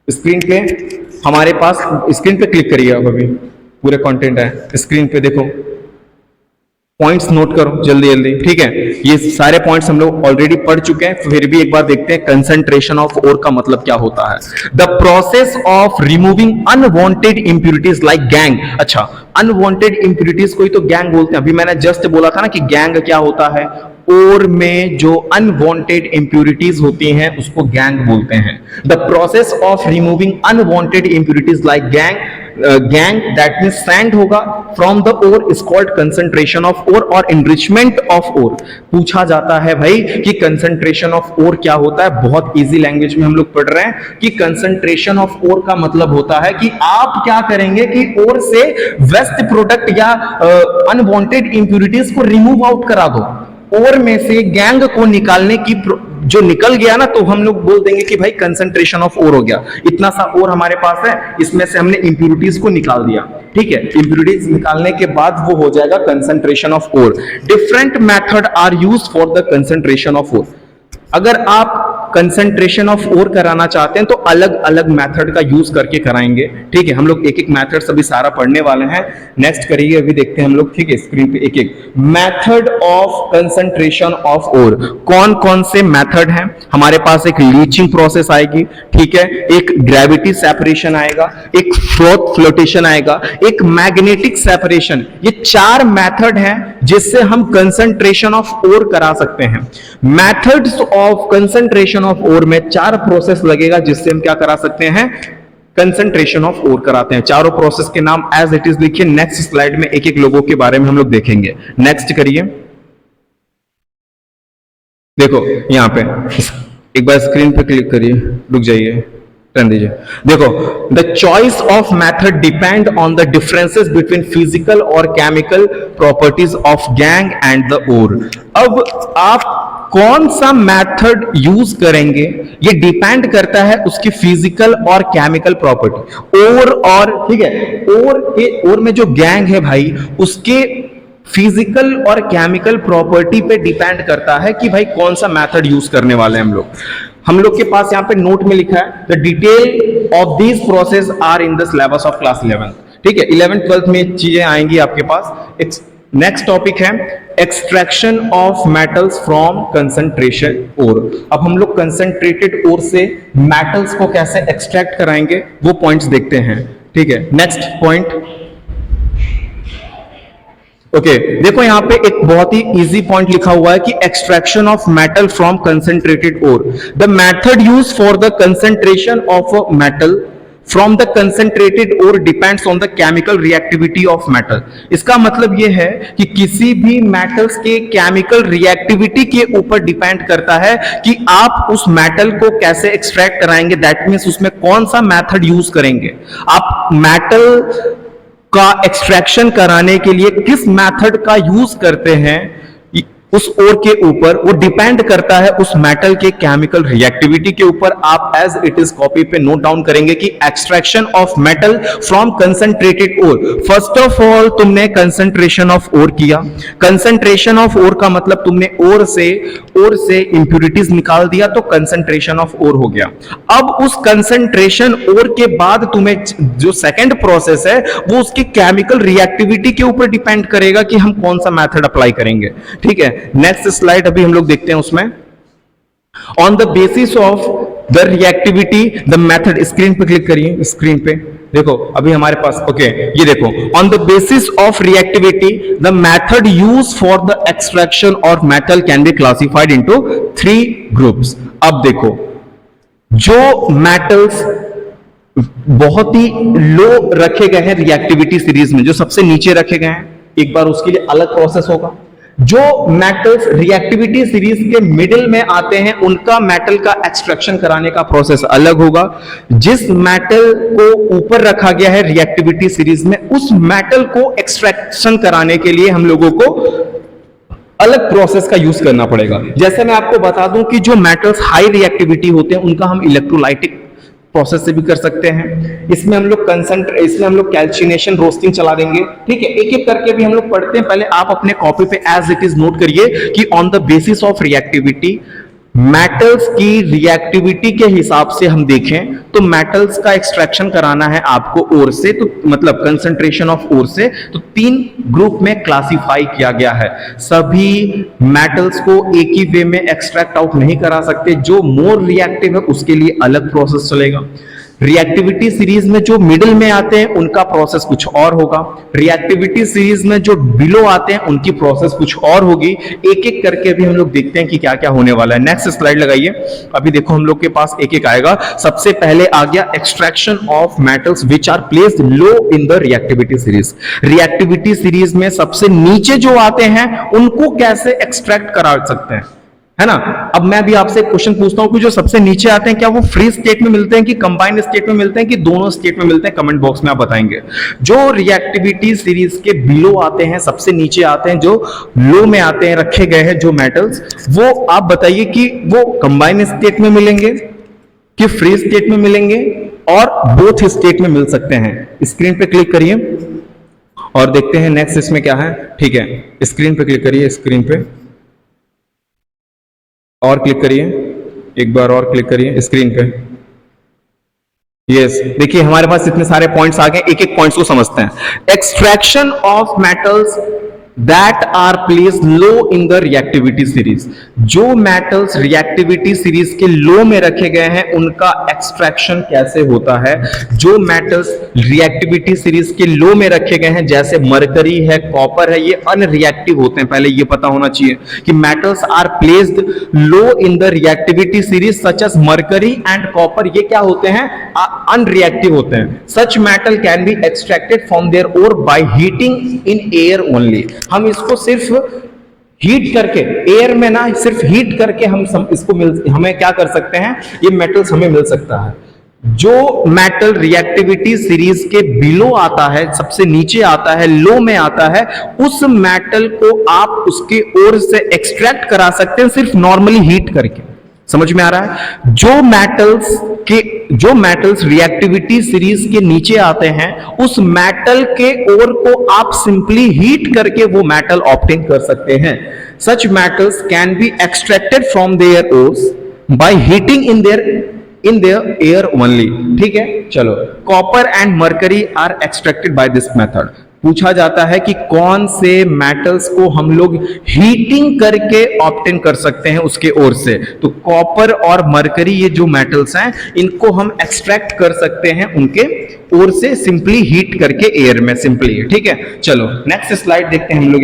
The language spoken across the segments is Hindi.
स्क्रीन पे हमारे पास, स्क्रीन पे क्लिक करिए आप, अभी पूरे कंटेंट है स्क्रीन पे, देखो पॉइंट्स नोट करो जल्दी जल्दी, ठीक है। ये सारे पॉइंट्स हम लोग ऑलरेडी पढ़ चुके हैं, फिर भी एक बार देखते हैं कंसंट्रेशन ऑफ ओर का मतलब क्या होता है। The process of removing unwanted impurities like gang. अच्छा, अनवांटेड इंप्यूरिटीज को ही तो गैंग बोलते हैं। अभी मैंने जस्ट बोला था ना कि गैंग क्या होता है, ओर में जो अनवांटेड इंप्यूरिटीज होती हैं उसको गैंग बोलते हैं। The process of removing unwanted impurities like gangue that means sand होगा from the ore is called concentration of ore और एनरिचमेंट ऑफ ओर। पूछा जाता है भाई कि कंसंट्रेशन ऑफ ओर क्या होता है, बहुत इजी लैंग्वेज में हम लोग पढ़ रहे हैं कि कंसंट्रेशन ऑफ ओर का मतलब होता है कि आप क्या करेंगे कि ओर से वेस्ट प्रोडक्ट या अनवांटेड इंप्यूरिटीज को रिमूव आउट करा दो। ओर में से गैंग को निकालने की जो निकल गया ना, तो हम लोग बोल देंगे कि भाई कंसंट्रेशन ऑफ ओर हो गया। इतना सा ओर हमारे पास है, इसमें से हमने इंप्यूरिटीज को निकाल दिया, ठीक है। इंप्यूरिटीज निकालने के बाद वो हो जाएगा concentration of ore. Different method are used for the concentration of ore. अगर आप कंसंट्रेशन ऑफ ओर कराना चाहते हैं तो अलग अलग मेथड का यूज करके कराएंगे, ठीक है। हम लोग एक एक मेथड सभी सारा पढ़ने वाले हैं। नेक्स्ट करिए, अभी देखते हैं हम लोग, ठीक है, स्क्रीन पे एक एक method of concentration of ore. कौन कौन से मेथड हैं हमारे पास? एक लीचिंग प्रोसेस आएगी, ठीक है, एक ग्रेविटी सेपरेशन आएगा, एक फ्रोथ फ्लोटेशन आएगा, एक मैग्नेटिक सेपरेशन। ये चार मेथड हैं जिससे हम कंसंट्रेशन ऑफ ओर करा सकते हैं। Methods of concentration of ore में चार प्रोसेस लगेगा जिससे हम क्या करा सकते हैं, कंसंट्रेशन ऑफ ओर कराते हैं। चारों प्रोसेस के नाम एज इट इज लिखिए। नेक्स्ट स्लाइड में एक एक लोगों के बारे में हम लोग देखेंगे। नेक्स्ट करिए, देखो यहां पे एक बार स्क्रीन पे क्लिक करिए, रुक जाइए, टर्न दीजिए। देखो, the choice of method depend on the differences between physical और chemical properties of gangue and the ore. अब आप कौन सा मेथड यूज करेंगे ये डिपेंड करता है उसकी फिजिकल और केमिकल प्रॉपर्टी। ओर और, ठीक है, ओर में जो गैंग है भाई, उसके फिजिकल और केमिकल प्रॉपर्टी पे डिपेंड करता है कि भाई कौन सा मेथड यूज करने वाले हैं हम लोग। हम लोग के पास यहां पे नोट में लिखा है the detail of these process are in the syllabus of class 11, ठीक है। 11th 12th में चीजें आएंगी आपके पास। नेक्स्ट टॉपिक है extraction of metals from concentration ore. अब हम लोग कंसंट्रेटेड ओर से मेटल्स को कैसे एक्सट्रैक्ट कराएंगे वो पॉइंट्स देखते हैं, ठीक है। नेक्स्ट पॉइंट, ओके, देखो यहां पे एक बहुत ही इजी पॉइंट लिखा हुआ है कि extraction of metal from concentrated ore. The method use for the concentration of a metal from the concentrated ore depends on the chemical reactivity of metal. इसका मतलब यह है कि किसी भी मेटल्स के केमिकल रिएक्टिविटी के ऊपर डिपेंड करता है कि आप उस मेटल को कैसे एक्सट्रैक्ट कराएंगे। दैट मींस उसमें कौन सा मेथड यूज करेंगे। आप मेटल का एक्सट्रैक्शन कराने के लिए किस मेथड का यूज करते हैं उस ओर के ऊपर, वो डिपेंड करता है उस मेटल के केमिकल रिएक्टिविटी के ऊपर। आप एज इट इज कॉपी पे नोट डाउन करेंगे कि extraction of metal from concentrated ore. First of all तुमने कंसंट्रेशन ऑफ ओर किया। कंसंट्रेशन ऑफ ओर का मतलब तुमने ओर से इंप्यूरिटीज निकाल दिया, तो कंसंट्रेशन ऑफ ओर हो गया। अब उस कंसंट्रेशन ओर के बाद तुम्हें जो सेकंड प्रोसेस है वो उसकी केमिकल रिएक्टिविटी के ऊपर डिपेंड करेगा कि हम कौन सा मेथड अप्लाई करेंगे, ठीक है। नेक्स्ट स्लाइड अभी हम लोग देखते हैं उसमें। On the basis of the reactivity the method, screen पे क्लिक करिए, स्क्रीन पे देखो अभी हमारे पास, ओके, ये देखो, on the basis of reactivity the method use for the extraction of metal can be classified into 3 groups. अब देखो, जो मेटल्स बहुत ही लो रखे गए हैं रिएक्टिविटी सीरीज में, जो सबसे नीचे रखे गए हैं, एक बार उसके लिए अलग प्रोसेस होगा। जो मेटल्स रिएक्टिविटी सीरीज के मिडिल में आते हैं उनका मेटल का एक्सट्रैक्शन कराने का प्रोसेस अलग होगा। जिस मेटल को ऊपर रखा गया है रिएक्टिविटी सीरीज में, उस मेटल को एक्सट्रैक्शन कराने के लिए हम लोगों को अलग प्रोसेस का यूज करना पड़ेगा। जैसे मैं आपको बता दूं कि जो मेटल्स हाई रिएक्टिविटी होते हैं उनका हम इलेक्ट्रोलाइटिक प्रोसेस से भी कर सकते हैं। इसमें हम लोग कैल्सिनेशन रोस्टिंग चला देंगे, ठीक है। एक एक करके भी हम लोग पढ़ते हैं। पहले आप अपने कॉपी पे एज इट इज नोट करिए कि on the basis of reactivity metals की रिएक्टिविटी के हिसाब से हम देखें तो मेटल्स का एक्सट्रैक्शन कराना है आपको ओर से, तो मतलब कंसंट्रेशन ऑफ ओर से, तो 3 ग्रुप में क्लासिफाई किया गया है। सभी मेटल्स को एक ही वे में एक्सट्रैक्ट आउट नहीं करा सकते, जो मोर रिएक्टिव है उसके लिए अलग प्रोसेस चलेगा। रिएक्टिविटी सीरीज में जो मिडिल में आते हैं उनका प्रोसेस कुछ और होगा, रिएक्टिविटी सीरीज में जो बिलो आते हैं उनकी प्रोसेस कुछ और होगी। एक एक करके भी हम लोग देखते हैं कि क्या क्या होने वाला है। नेक्स्ट स्लाइड लगाइए। अभी देखो हम लोग के पास एक एक आएगा। सबसे पहले आ गया extraction of metals which are placed low in the reactivity series. Reactivity series में सबसे नीचे जो आते हैं उनको कैसे एक्सट्रैक्ट करा सकते हैं, है ना। अब मैं भी आपसे क्वेश्चन पूछता हूं कि जो सबसे नीचे आते हैं क्या वो फ्री स्टेट में मिलते हैं कि कंबाइंड स्टेट में मिलते हैं कि दोनों स्टेट में मिलते हैं? कमेंट बॉक्स में आप बताएंगे। जो रिएक्टिविटी सीरीज के बिलो आते हैं, सबसे नीचे आते हैं, जो लो में आते हैं, रखे गए हैं जो मेटल्स, वो आप बताइए कि वो कंबाइंड स्टेट में मिलेंगे कि फ्री स्टेट में मिलेंगे और बोथ स्टेट में मिल सकते हैं। स्क्रीन पे क्लिक करिए और देखते हैं नेक्स्ट इसमें क्या है। ठीक है, स्क्रीन पे क्लिक करिए, स्क्रीन पे और क्लिक करिए, एक बार और क्लिक करिए स्क्रीन पे। यस, देखिए हमारे पास इतने सारे पॉइंट्स आ गए, एक एक पॉइंट्स को समझते हैं। Extraction of metals that are placed low in the reactivity series. जो मेटल्स रिएक्टिविटी सीरीज के लो में रखे गए हैं उनका एक्सट्रैक्शन कैसे होता है। जो मेटल्स रिएक्टिविटी सीरीज के लो में रखे गए हैं जैसे मरकरी है, कॉपर है, ये अनरिएक्टिव होते हैं। पहले ये पता होना चाहिए कि metals are placed low in the reactivity series such as mercury and copper, ये क्या होते हैं? अनरिएक्टिव होते हैं। Such metal can be extracted from their ore by heating in air only. हम इसको सिर्फ हीट करके, एयर में ना, सिर्फ हीट करके हम इसको हमें क्या कर सकते हैं, ये मेटल्स हमें मिल सकता है। जो मेटल रिएक्टिविटी सीरीज के बिलो आता है, सबसे नीचे आता है, लो में आता है, उस मेटल को आप उसके ओर से एक्सट्रैक्ट करा सकते हैं सिर्फ नॉर्मली हीट करके। समझ में आ रहा है? जो मेटल्स रिएक्टिविटी सीरीज के नीचे आते हैं उस मेटल के ओर को आप सिंपली हीट करके वो मेटल ऑब्टेन कर सकते हैं। Such metals can be extracted from their ores by heating in their air only. ठीक है, चलो। Copper and mercury are extracted by this method. पूछा जाता है कि कौन से मेटल्स को हम लोग हीटिंग करके ऑब्टेन कर सकते हैं उसके ओर से। तो कॉपर और मरकरी, ये जो मेटल्स हैं, इनको हम एक्सट्रैक्ट कर सकते हैं उनके ओर से सिंपली हीट करके एयर में सिंपली। ठीक है, चलो नेक्स्ट स्लाइड देखते हैं हम लोग।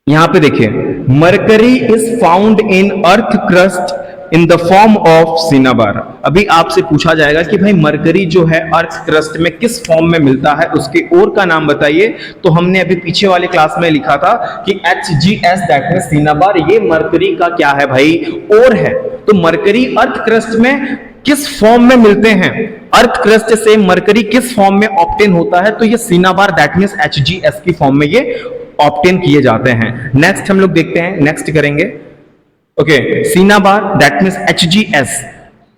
यहां पे देखिए, mercury is found in earth crust in the form of cinnabar. अभी आपसे पूछा जाएगा कि भाई मरकरी जो है अर्थ क्रस्ट में किस फॉर्म में मिलता है, उसके ओर का नाम बताइए। तो हमने अभी पीछे वाले क्लास में लिखा था कि HGS दैट मींस सिनाबार, ये मरकरी का क्या है भाई, ओर है। तो मरकरी अर्थ क्रस्ट में किस फॉर्म में मिलते हैं, अर्थ क्रस्ट से मरकरी किस फॉर्म में ऑब्टेन होता है, तो ये सिनाबार दैट मींस HGS की फॉर्म में ये ऑब्टेन किए जाते हैं। नेक्स्ट हम लोग देखते हैं, नेक्स्ट करेंगे। Okay, cinnabar that means HGS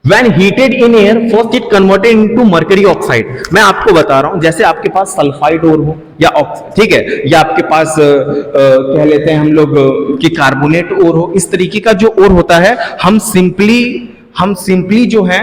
when heated in air first it converted into mercury oxide। मैं आपको बता रहा हूं, जैसे आपके पास सल्फाइड ओर हो या ठीक है, या आपके पास कह लेते हैं हम लोग कि कार्बोनेट ओर हो, इस तरीके का जो ओर होता है, हम सिंपली जो है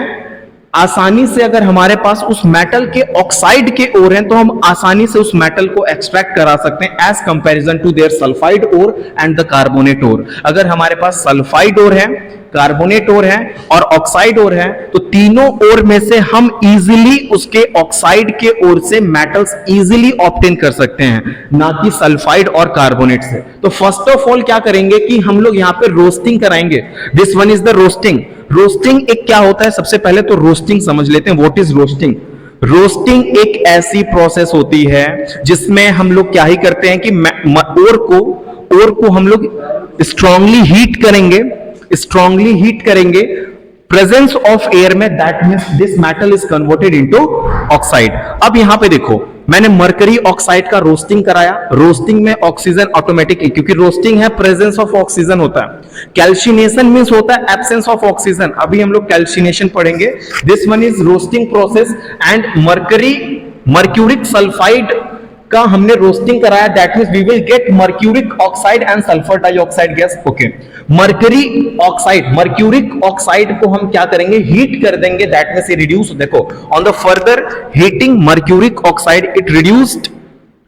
आसानी से, अगर हमारे पास उस मेटल के ऑक्साइड के ओर हैं तो हम आसानी से उस मेटल को एक्सट्रैक्ट करा सकते हैं as comparison to their sulphide ore and the carbonate ore. अगर हमारे पास सल्फाइड ओर है, कार्बोनेट ओर है और ऑक्साइड ओर है, तो तीनों ओर में से हम इजीली उसके ऑक्साइड के ओर से मेटल्स इजीली ऑब्टेन कर सकते हैं, ना कि सल्फाइड और कार्बोनेट से। तो फर्स्ट ऑफ ऑल क्या करेंगे कि हम लोग यहां पे रोस्टिंग कराएंगे। This one is the roasting. Roasting एक क्या होता है, सबसे पहले तो रोस्टिंग समझ लेते हैं। What is roasting? रोस्टिंग एक ऐसी प्रोसेस होती है जिसमें हम लोग क्या ही करते हैं कि ओर को हम लोग स्ट्रांगली हीट करेंगे प्रेजेंस ऑफ एयर में, that means this metal is converted into oxide. अब यहां पे देखो, मैंने मरकरी ऑक्साइड का रोस्टिंग कराया। रोस्टिंग में ऑक्सीजन ऑटोमेटिकली, क्योंकि रोस्टिंग है प्रेजेंस ऑफ ऑक्सीजन होता है। कैल्सिनेशन मींस होता है एब्सेंस ऑफ ऑक्सीजन। अभी हम लोग कैल्सिनेशन पढ़ेंगे। This one is roasting process and mercuric sulphide का हमने रोस्टिंग कराया, that means we will get mercuric oxide and sulphur dioxide gas. Okay, mercury oxide, mercuric oxide को हम क्या करेंगे, हीट कर देंगे, दैट मींस रिड्यूस, देखो on the further heating mercuric oxide it reduced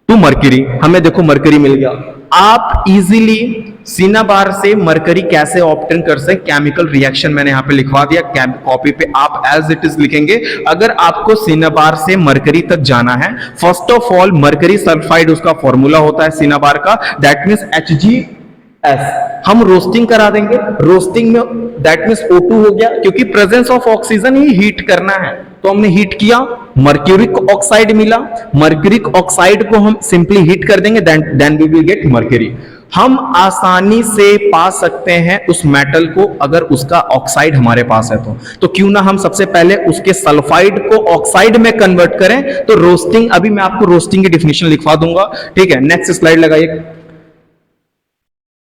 to mercury, हमें देखो मर्करी मिल गया। आप इजीली सिनाबार से मरकरी कैसे ऑब्टेन कर सकते, केमिकल रिएक्शन मैंने यहां पे लिखवा दिया, कॉपी पे आप एज इट इज लिखेंगे। अगर आपको सिनाबार से मरकरी तक जाना है, first of all mercury sulphide उसका फॉर्मूला होता है सिनाबार का, दैट मींस HgS, हम रोस्टिंग करा देंगे, रोस्टिंग में दैट मींस O2 हो गया, क्योंकि प्रेजेंस ऑफ ऑक्सीजन ही हीट करना है, तो हमने हीट किया, मर्क्यूरिक ऑक्साइड मिला, मर्क्यूरिक ऑक्साइड को हम सिंपली हीट कर देंगे, then we will get mercury. हम आसानी से पा सकते हैं उस मेटल को अगर उसका ऑक्साइड हमारे पास है तो क्यों ना हम सबसे पहले उसके सल्फाइड को ऑक्साइड में कन्वर्ट करें। तो रोस्टिंग, अभी मैं आपको रोस्टिंग की डिफिनेशन लिखवा दूंगा, ठीक है। नेक्स्ट स्लाइड लगाइए,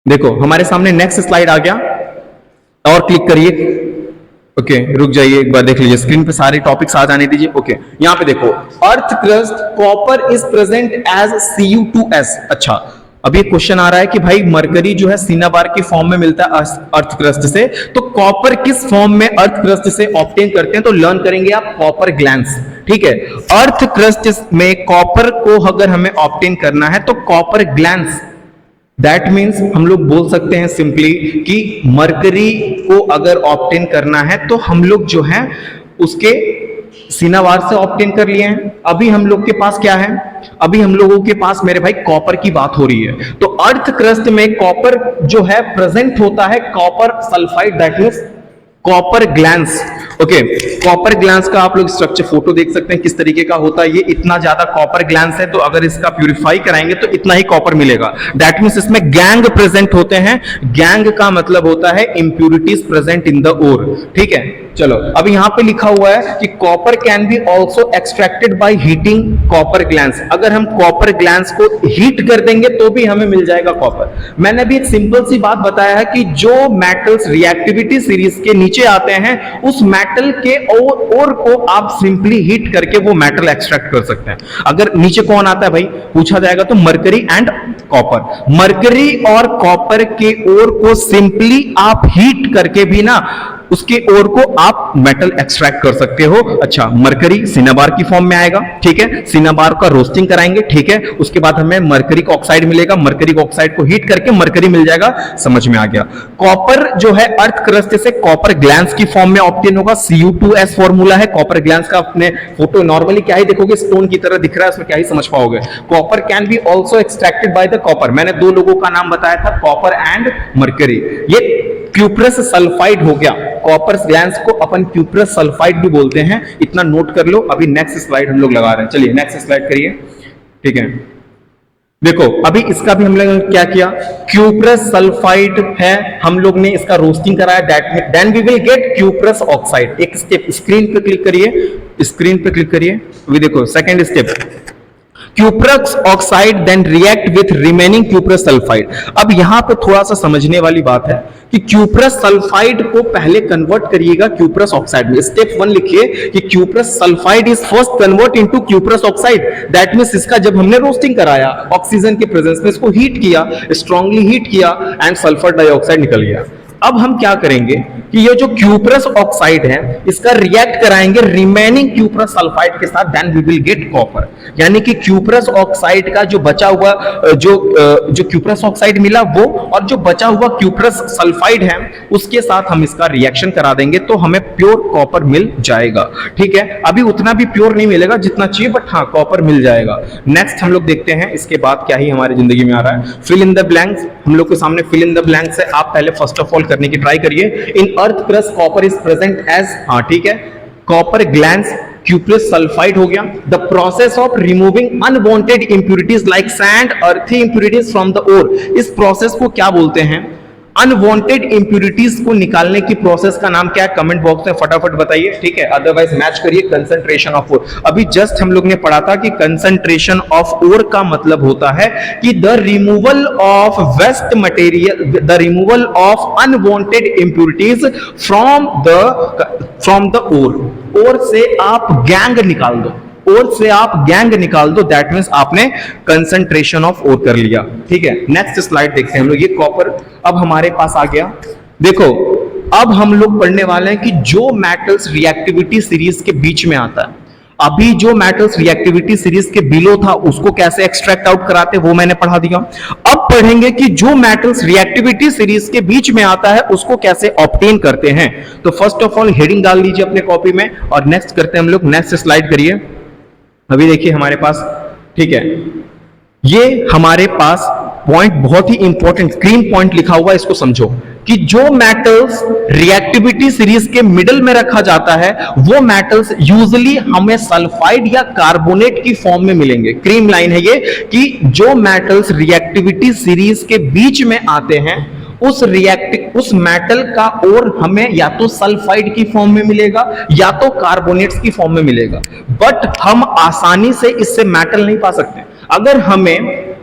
देखो हमारे सामने नेक्स्ट स्लाइड आ गया, और क्लिक करिए। ओके, रुक जाइए एक बार देख लीजिए, स्क्रीन पे सारे टॉपिक्स आ जाने दीजिए। ओके, यहां पे देखो earth crust copper is present as Cu2S। अच्छा, अब ये क्वेश्चन आ रहा है कि भाई मरकरी जो है सिनाबार की फॉर्म में मिलता है अर्थ क्रस्ट से, तो कॉपर किस फॉर्म में अर्थ क्रस्ट से ऑब्टेन करते हैं, तो लर्न करेंगे आप कॉपर ग्लैंस, ठीक है। अर्थ क्रस्ट में कॉपर को अगर हमें ऑब्टेन करना है तो कॉपर ग्लैंस, दैट मीन्स हम लोग बोल सकते हैं सिंपली कि मरकरी को अगर ऑब्टेन करना है तो हम लोग जो है उसके सिनावार से ऑब्टेन कर लिए हैं। अभी हम लोग के पास क्या है, अभी हम लोगों के पास मेरे भाई कॉपर की बात हो रही है, तो अर्थ क्रस्ट में कॉपर जो है प्रेजेंट होता है, copper sulphide, that means copper glance. Okay, copper glance का आप लोग स्ट्रक्चर फोटो देख सकते हैं किस तरीके का होता है। ये इतना ज्यादा कॉपर ग्लैंस है, तो अगर इसका प्यूरिफाई कराएंगे तो इतना ही कॉपर मिलेगा, दैट मींस इसमें गैंग प्रेजेंट होते हैं। गैंग का मतलब होता है impurities present in the ore, ठीक है। चलो, अब यहां पे लिखा हुआ है कि copper can be also extracted by heating copper glance. अगर हम कॉपर ग्लैंस को हीट कर देंगे तो भी हमें मिल जाएगा कॉपर। मैंने भी एक सिंपल सी बात बताया है कि जो मेटल्स रिएक्टिविटी सीरीज के नीचे आते हैं, उस मेटल के और को आप सिंपली हीट करके वो मेटल एक्सट्रैक्ट कर सकते हैं। अगर नीचे कौन आता है भाई, पूछा जाएगा तो मरकरी एंड कॉपर। मरकरी और कॉपर के ओर को सिंपली आप हीट करके भी ना उसके ओर को आप मेटल एक्सट्रैक्ट कर सकते हो। अच्छा, मरकरी सिनाबार की फॉर्म में आएगा, ठीक है, सिनाबार का रोस्टिंग कराएंगे, ठीक है, उसके बाद हमें मरकरिक ऑक्साइड मिलेगा, मरकरिक ऑक्साइड को हीट करके मरकरी मिल जाएगा, समझ में आ गया। कॉपर जो है अर्थ क्रस्ट से कॉपर ग्लैंस की फॉर्म में ऑब्टेन होगा, Cu2S फॉर्मूला है कॉपर ग्लैंस का। अपने फोटो नॉर्मली क्या ही देखोगे, स्टोन की तरह दिख रहा है, उसमें क्या ही समझ पाओगे। Copper can be also extracted by the copper, मैंने दो लोगों का नाम बताया था, कॉपर एंड मरकरी। ये क्यूप्रस सल्फाइड हो गया, कॉपर ग्लैंस को अपन क्यूप्रस सल्फाइड भी बोलते हैं, इतना नोट कर लो। अभी नेक्स्ट स्लाइड हम लोग लगा रहे हैं, चलिए नेक्स्ट स्लाइड करिए, ठीक है। देखो अभी इसका भी हम लोग क्या किया, क्यूप्रस सल्फाइड है, हम लोग ने इसका रोस्टिंग कराया, then we will get cuprous oxide. एक स्टेप स्क्रीन पे क्लिक करिए, स्क्रीन पे क्लिक करिए, अभी देखो second step, cuprous oxide then react with remaining cuprous sulphide. अब यहां पे थोड़ा सा समझने वाली बात है कि क्यूप्रस सल्फाइड को पहले कन्वर्ट करिएगा क्यूप्रस ऑक्साइड में। स्टेप 1 लिखिए कि cuprous sulphide is first convert into cuprous oxide, that means इसका जब हमने रोस्टिंग कराया, ऑक्सीजन के प्रेजेंस में इसको हीट किया, स्ट्रांगली हीट किया एंड सल्फर डाइऑक्साइड निकल गया। अब हम क्या करेंगे कि ये जो क्यूप्रस ऑक्साइड है इसका रिएक्ट कराएंगे रिमेनिंग क्यूप्रस सल्फाइड के साथ, then we will get copper. यानी कि क्यूप्रस ऑक्साइड का जो बचा हुआ जो क्यूप्रस ऑक्साइड मिला वो, और जो बचा हुआ क्यूप्रस सल्फाइड है उसके साथ हम इसका रिएक्शन करा देंगे तो हमें प्योर कॉपर मिल जाएगा, ठीक है। अभी उतना भी प्योर नहीं मिलेगा जितना चाहिए, बट हाँ कॉपर मिल जाएगा। नेक्स्ट हम लोग देखते हैं इसके बाद क्या ही हमारी जिंदगी में आ रहा है। फिल इन द ब्लैंक्स, हम लोग के सामने फिल इन द ब्लैंक्स है, आप पहले फर्स्ट ऑफ ऑल करने की ट्राई करिए। In earth crust copper is present as, हाँ ठीक है, कॉपर ग्लैंस क्यूप्रस सल्फाइड हो गया। The process of removing unwanted impurities like sand, earthy impurities from the ore, इस प्रोसेस को क्या बोलते हैं, अनवांटेड इंप्यूरिटीज को निकालने की प्रोसेस का नाम क्या है, कमेंट बॉक्स में फटाफट बताइए, ठीक है। अदरवाइज मैच करिए कंसंट्रेशन ऑफ ओर। अभी जस्ट हम लोग ने पढ़ा था कि कंसंट्रेशन ऑफ ओर का मतलब होता है कि the removal of waste material, the removal of unwanted impurities from the ore. Ore से आप गैंग निकाल दो, ओर से आप गैंग निकाल दो, दैट मीन्स आपने कंसंट्रेशन ऑफ ओर कर लिया। ठीक है, नेक्स्ट स्लाइड देखते हैं हम लोग। ये कॉपर अब हमारे पास आ गया। देखो अब हम लोग पढ़ने वाले हैं कि जो मेटल्स रिएक्टिविटी सीरीज के बीच में आता है, अभी जो मेटल्स रिएक्टिविटी सीरीज के बिलो था उसको कैसे एक्सट्रैक्ट आउट कराते वो मैंने पढ़ा दिया। अब पढ़ेंगे कि जो मेटल्स रिएक्टिविटी सीरीज के बीच में आता है उसको कैसे ऑब्टेन करते हैं। तो फर्स्ट ऑफ ऑल हेडिंग डाल लीजिए अपने कॉपी में और नेक्स्ट करते हैं हम लोग। नेक्स्ट स्लाइड करिए। अभी देखिए हमारे पास, ठीक है, ये हमारे पास पॉइंट बहुत ही इंपॉर्टेंट ग्रीन पॉइंट लिखा हुआ है, इसको समझो कि जो मेटल्स रिएक्टिविटी सीरीज के मिडिल में रखा जाता है वो मेटल्स यूजुअली हमें सल्फाइड या कार्बोनेट की फॉर्म में मिलेंगे। क्रीम लाइन है ये कि जो मेटल्स रिएक्टिविटी सीरीज के बीच में आते हैं उस मेटल का और हमें या तो सल्फाइड की फॉर्म में मिलेगा या तो कार्बोनेट्स की फॉर्म में मिलेगा, बट हम आसानी से इससे मेटल नहीं पा सकते।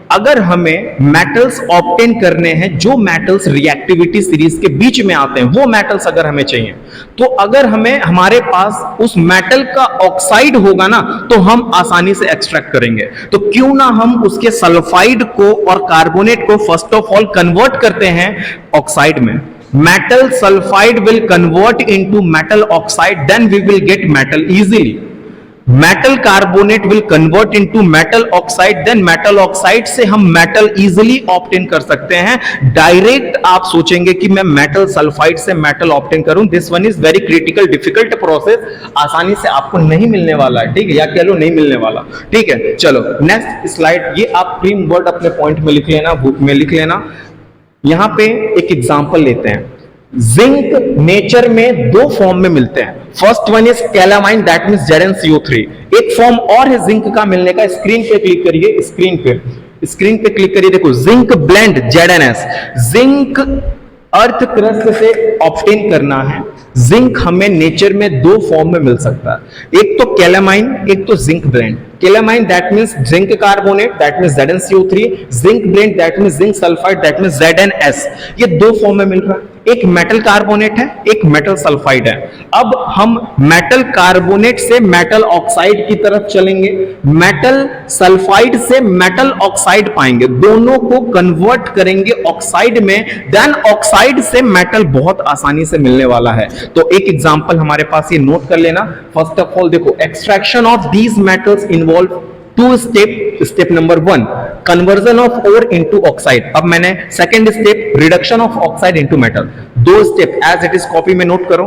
अगर हमें मेटल्स ऑब्टेन करने हैं, जो मेटल्स रिएक्टिविटी सीरीज के बीच में आते हैं वो मेटल्स अगर हमें चाहिए, तो अगर हमारे पास उस मेटल का ऑक्साइड होगा ना तो हम आसानी से एक्सट्रैक्ट करेंगे। तो क्यों ना हम उसके सल्फाइड को और कार्बोनेट को फर्स्ट ऑफ ऑल कन्वर्ट करते हैं ऑक्साइड में। Metal sulphide will convert into metal oxide, then we will get metal easily. Metal carbonate will convert into metal oxide, then metal oxide से हम मेटल इजीली ऑब्टेन कर सकते हैं। डायरेक्ट आप सोचेंगे कि मैं मेटल सल्फाइड से मेटल ऑब्टेन करूं, this one is very critical difficult process, आसानी से आपको नहीं मिलने वाला है। ठीक है, या कह लो नहीं मिलने वाला। ठीक है, चलो नेक्स्ट स्लाइड। ये आप क्रीम वर्ड अपने पॉइंट में लिख लेना, बुक में लिख लेना। यहां पे एक एग्जांपल लेते हैं। जिंक नेचर में दो फॉर्म में मिलते हैं। First one is calamine, that means ZnCO3। एक फॉर्म और है जिंक का मिलने का, स्क्रीन पे क्लिक करिए, स्क्रीन पे क्लिक करिए। देखो zinc blende ZnS, zinc earth crust से ऑब्टेन करना है। जिंक हमें नेचर में दो फॉर्म में मिल सकता है, एक तो कैलामाइन, एक तो zinc blende. Calamine that means zinc carbonate, that means ZnCO3, zinc blende that means zinc sulphide, that means ZnS। ये दो फॉर्म में मिल रहा है, एक मेटल कार्बोनेट है, एक मेटल सल्फाइड है। अब हम मेटल कार्बोनेट से मेटल ऑक्साइड की तरफ चलेंगे, मेटल सल्फाइड से मेटल ऑक्साइड पाएंगे, दोनों को कन्वर्ट करेंगे ऑक्साइड में, देन ऑक्साइड से मेटल बहुत आसानी से मिलने वाला है। तो एक एग्जांपल हमारे पास ये नोट कर लेना। फर्स्ट ऑफ ऑल देखो, extraction of these metals involve two step number 1 conversion of ore into oxide. अब मैंने second step reduction of oxide into metal, दो step as it is copy में नोट करो,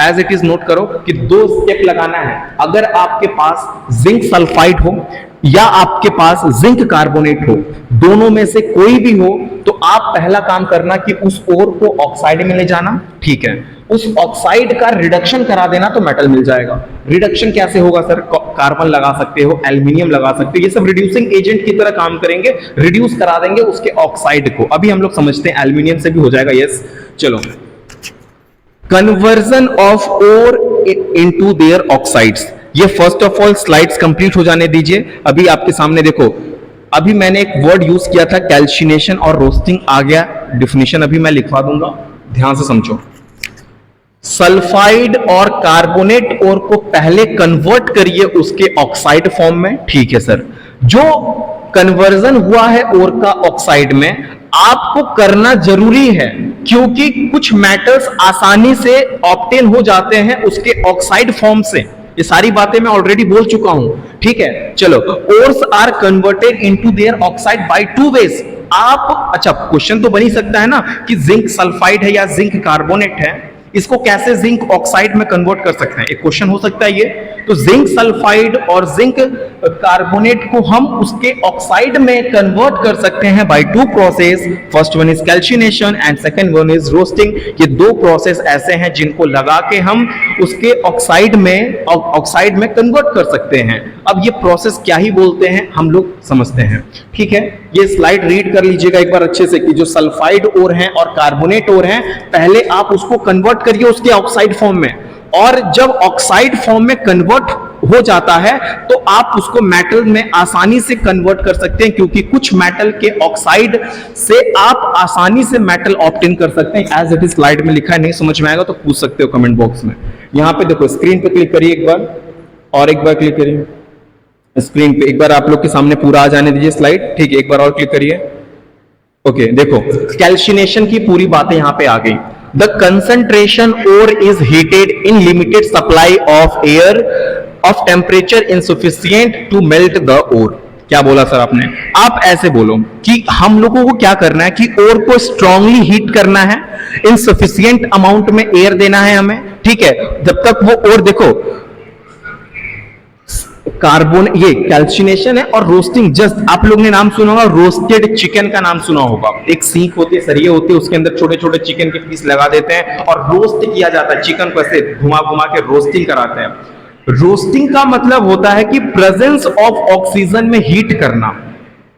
एज इट इज नोट करो कि दो स्टेप लगाना है। अगर आपके पास जिंक सल्फाइड हो या आपके पास जिंक कार्बोनेट हो, दोनों में से कोई भी हो, तो आप पहला काम करना कि उस ओर को ऑक्साइड में ले जाना। ठीक है, उस ऑक्साइड का रिडक्शन करा देना तो मेटल मिल जाएगा। रिडक्शन कैसे होगा सर? कार्बन लगा सकते हो, एल्यूमिनियम लगा सकते हो, ये सब रिड्यूसिंग एजेंट की तरह काम करेंगे, रिड्यूस करा देंगे उसके ऑक्साइड को। अभी हम लोग समझते हैं एल्यूमिनियम से भी हो जाएगा। यस, चलो, conversion of ore into their oxides. ये first of all slides complete हो जाने दीजिए। अभी आपके सामने देखो, अभी मैंने एक वर्ड यूज किया था कैल्शिनेशन और रोस्टिंग, आ गया डिफिनेशन, अभी मैं लिखवा दूंगा, ध्यान से समझो। सल्फाइड और कार्बोनेट ओर को पहले कन्वर्ट करिए उसके ऑक्साइड फॉर्म में। ठीक है सर, जो कन्वर्जन हुआ है ओर का ऑक्साइड में आपको करना जरूरी है, क्योंकि कुछ मेटल्स आसानी से ऑब्टेन हो जाते हैं उसके ऑक्साइड फॉर्म से। ये सारी बातें मैं ऑलरेडी बोल चुका हूं। ठीक है, चलो, ores are converted into their oxide by two ways. आप, अच्छा क्वेश्चन तो बन ही सकता है ना कि जिंक सल्फाइड है या जिंक कार्बोनेट है, इसको कैसे जिंक ऑक्साइड में कन्वर्ट कर सकते हैं, एक क्वेश्चन हो सकता है ये। तो जिंक सल्फाइड और जिंक कार्बोनेट को हम उसके ऑक्साइड में कन्वर्ट कर सकते हैं by two process. First one is calcination and second one is roasting. ये दो प्रोसेस ऐसे हैं जिनको लगा के हम उसके ऑक्साइड में कन्वर्ट कर सकते हैं। अब ये प्रोसेस क्या ही बोलते हैं हम लोग समझते हैं। ठीक है, ये स्लाइड रीड कर लीजिएगा एक बार अच्छे से कि जो सल्फाइड ओर हैं और कार्बोनेट ओर हैं, पहले आप उसको कन्वर्ट करिए उसके ऑक्साइड फॉर्म में, और जब ऑक्साइड फॉर्म में कन्वर्ट हो जाता है तो आप उसको मेटल में आसानी से कन्वर्ट कर सकते हैं, क्योंकि कुछ मेटल के ऑक्साइड से आप आसानी से मेटल ऑब्टेन कर सकते हैं। एज इट इज स्लाइड में लिखा है, नहीं समझ में आएगा तो पूछ सकते हो कमेंट बॉक्स में। यहां पे देखो, स्क्रीन पे क्लिक करिए एक बार और एक बार क्लिक करिए। स्क्रीन पे एक बार आप लोग के सामने पूरा आ जाने दीजिए स्लाइड, ठीक है, एक बार और क्लिक करिए। ओके, देखो कैल्शिनेशन की पूरी बातें यहां पे आ गई। The concentration ore is heated in limited supply of air of temperature insufficient to melt the ore. क्या बोला सर आपने? आप ऐसे बोलो कि हम लोगों को क्या करना है कि ओर को स्ट्रांगली हीट करना है, इनसफिशियंट अमाउंट में एयर देना है हमें, ठीक है। जब तक वो ओर, देखो कार्बन, ये कैल्शिनेशन है और रोस्टिंग, जस्ट आप लोग ने नाम सुना होगा, रोस्टेड चिकन का नाम सुना होगा। एक सीख होती है, सरिये होती है, उसके अंदर छोटे छोटे चिकन के पीस लगा देते हैं और रोस्ट किया जाता है। चिकन को ऐसे घुमा घुमा के रोस्टिंग कराते हैं। रोस्टिंग का मतलब होता है कि प्रेजेंस ऑफ ऑक्सीजन में हीट करना।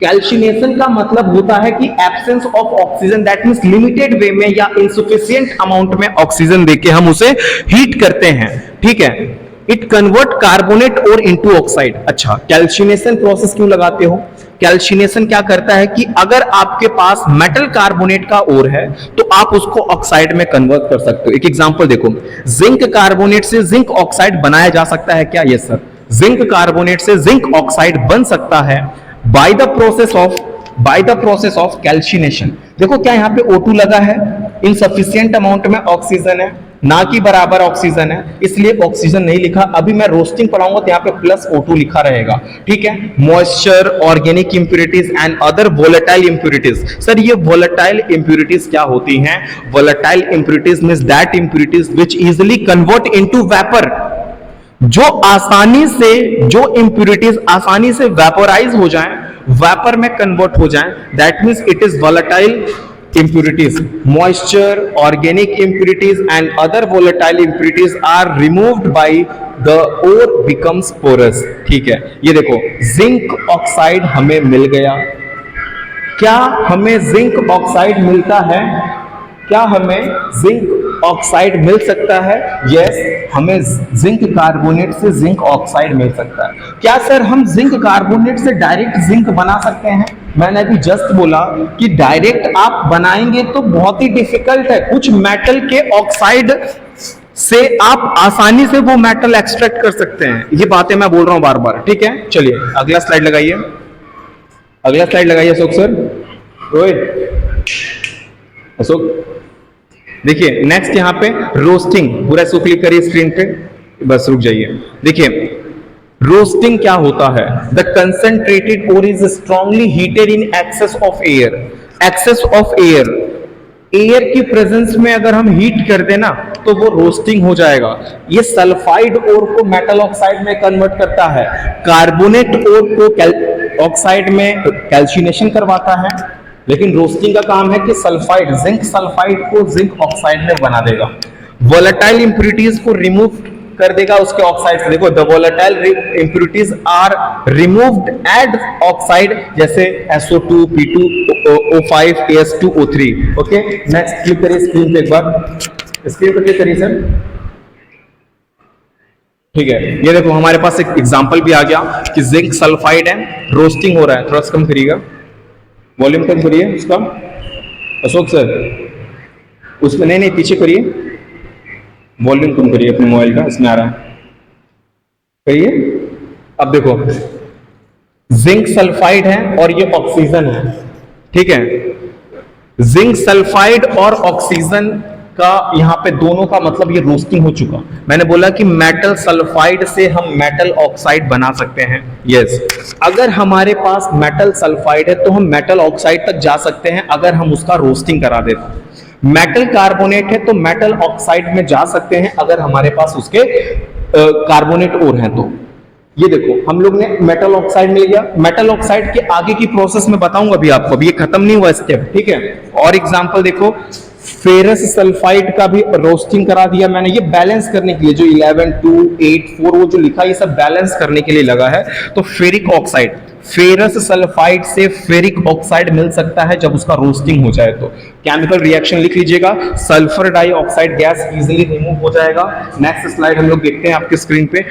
कैल्शिनेशन का मतलब होता है कि absence of oxygen, that means limited way में या इनसफिशिएंट अमाउंट में ऑक्सीजन देके हम उसे हीट करते हैं, ठीक है। इट कन्वर्ट कार्बोनेट और इनटू ऑक्साइड। अच्छा, कैल्शिनेशन प्रोसेस क्यों लगाते हो? कैल्शिनेशन क्या करता है कि अगर आपके पास मेटल कार्बोनेट का ओर है तो आप उसको ऑक्साइड में कन्वर्ट कर सकते हो। एक एग्जांपल देखो, जिंक कार्बोनेट से जिंक ऑक्साइड बनाया जा सकता है क्या? यस सर, जिंक कार्बोनेट से जिंक ऑक्साइड बन सकता है बाय द प्रोसेस ऑफ कैल्शिनेशन। देखो क्या यहाँ पे O2 लगा है, इनसफिशिएंट अमाउंट में ऑक्सीजन है, ना कि बराबर ऑक्सीजन है, इसलिए ऑक्सीजन नहीं लिखा। अभी मैं रोस्टिंग पढ़ाऊंगा तो यहाँ पे प्लस O2 लिखा रहेगा, ठीक है। Moisture, organic impurities and other volatile impurities. Sir ये वोलेटाइल इंप्यूरिटीज क्या होती हैं? Volatile impurities means that impurities which easily convert into vapour. जो इंप्यूरिटीज आसानी से वेपोराइज हो जाएं, वेपर में कन्वर्ट हो जाएं, that means it is volatile impurities. Moisture, organic impurities and other volatile impurities are removed by the ore becomes porous. ठीक है, ये देखो जिंक ऑक्साइड हमें मिल गया। क्या हमें जिंक ऑक्साइड मिलता है? क्या हमें जिंक ऑक्साइड मिल सकता है? यस, हमें जिंक कार्बोनेट से जिंक ऑक्साइड मिल सकता है। क्या सर हम जिंक कार्बोनेट से डायरेक्ट जिंक बना सकते हैं? मैंने अभी जस्ट बोला कि डायरेक्ट आप बनाएंगे तो बहुत ही डिफिकल्ट है। कुछ मेटल के ऑक्साइड से आप आसानी से वो मेटल एक्सट्रैक्ट कर सकते हैं। ये बातें मैं बोल रहा हूं बार बार, ठीक है। चलिए अगला स्लाइड लगाइए, अगला स्लाइड लगाइए अशोक सर। रोहित, अशोक देखिए नेक्स्ट यहाँ पे रोस्टिंग, पूरा इसको क्लिक करिए स्क्रीन पे, बस रुक जाइए। देखिए रोस्टिंग क्या होता है? The concentrated ore is strongly heated in excess of air. Excess of air, air की प्रेजेंस में अगर हम हीट कर देना तो वो रोस्टिंग हो जाएगा। ये सल्फाइड ओर को मेटल ऑक्साइड में कन्वर्ट करता है, कार्बोनेट ओर को ऑक्साइड में कैल्शिनेशन करवाता है, लेकिन रोस्टिंग का काम है कि सल्फाइड, जिंक सल्फाइड को जिंक ऑक्साइड में बना देगा। वोलेटाइल इंप्यूरिटीज को रिमूव कर देगा उसके ऑक्साइड से। देखो the volatile impurities are removed at oxide, जैसे SO2, P2, O5, AS2, O3। Okay, next click करिए स्क्रीन पे, एक बार स्क्रीन पे क्लिक करिए सर, ठीक है। ये देखो हमारे पास एक एग्जांपल भी आ गया कि जिंक सल्फाइड है, रोस्टिंग हो रहा है। थोड़ा सा कम करिएगा, वॉल्यूम कम करिए उसका अशोक सर, उसमें नहीं पीछे करिए, वॉल्यूम कम करिए अपने मोबाइल का, इसमें आ रहा है, करिए। अब देखो जिंक सल्फाइड है और ये ऑक्सीजन है, ठीक है। जिंक सल्फाइड और ऑक्सीजन का यहाँ पे दोनों का मतलब ये रोस्टिंग हो चुका। मैंने बोला कि मेटल सल्फाइड से हम मेटल ऑक्साइड बना सकते हैं। यस, अगर हमारे पास मेटल सल्फाइड है तो हम मेटल ऑक्साइड तक जा सकते हैं अगर हम उसका रोस्टिंग करा देते। मेटल कार्बोनेट है तो मेटल ऑक्साइड में जा सकते हैं अगर हमारे पास उसके कार्बोनेट ओर हैं तो। ये देखो हम लोग ने मेटल ऑक्साइड मिल गया। मेटल ऑक्साइड के आगे की प्रोसेस में बताऊंगा अभी आपको, अभी ये खत्म नहीं हुआ स्टेप, ठीक है। और एग्जांपल देखो, फेरस सल्फाइड का भी रोस्टिंग करा दिया मैंने, ये बैलेंस करने के लिए, जो 11, 2, 8, 4 वो जो लिखा है ये सब बैलेंस करने के लिए लगा है। तो फेरिक ऑक्साइड, फेरस सल्फाइड से फेरिक ऑक्साइड मिल सकता है जब उसका रोस्टिंग हो जाए तो। केमिकल रिएक्शन लिख लीजिएगा, sulphur dioxide gas easily remove हो जाएगा। नेक्स्ट स्लाइड हम लोग देखते हैं आपके स्क्रीन पे।